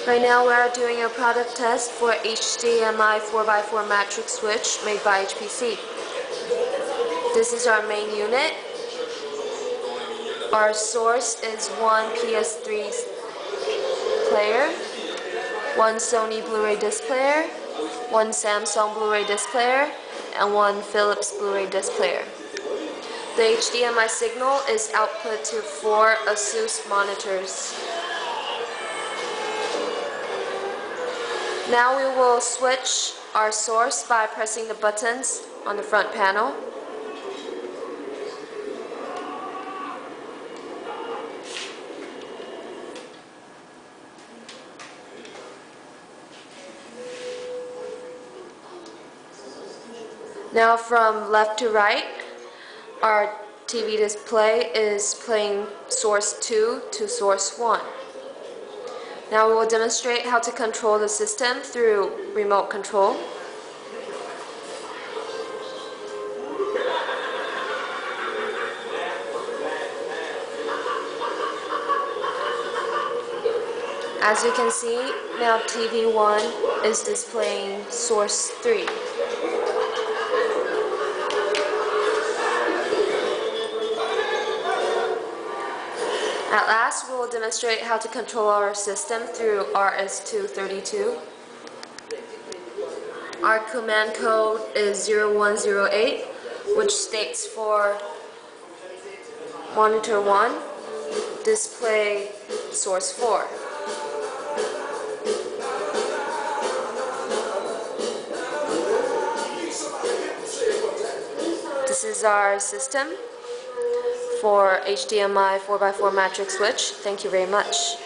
Right now we are doing a product test for HDMI 4x4 matrix switch made by HPC. This is our main unit. Our source is one PS3 player, one Sony Blu-ray disc player, one Samsung Blu-ray disc player, and one Philips Blu-ray disc player. The HDMI signal is output to 4 ASUS monitors. Now we will switch our source by pressing the buttons on the front panel. Now from left to right, our TV display is playing source 2 to source 1. Now we will demonstrate how to control the system through remote control. As you can see, now TV 1 is displaying source 3. At last, we will demonstrate how to control our system through RS-232. Our command code is 0108, which states for monitor 1, display source 4. This is our system for HDMI 4x4 matrix switch. Thank you very much.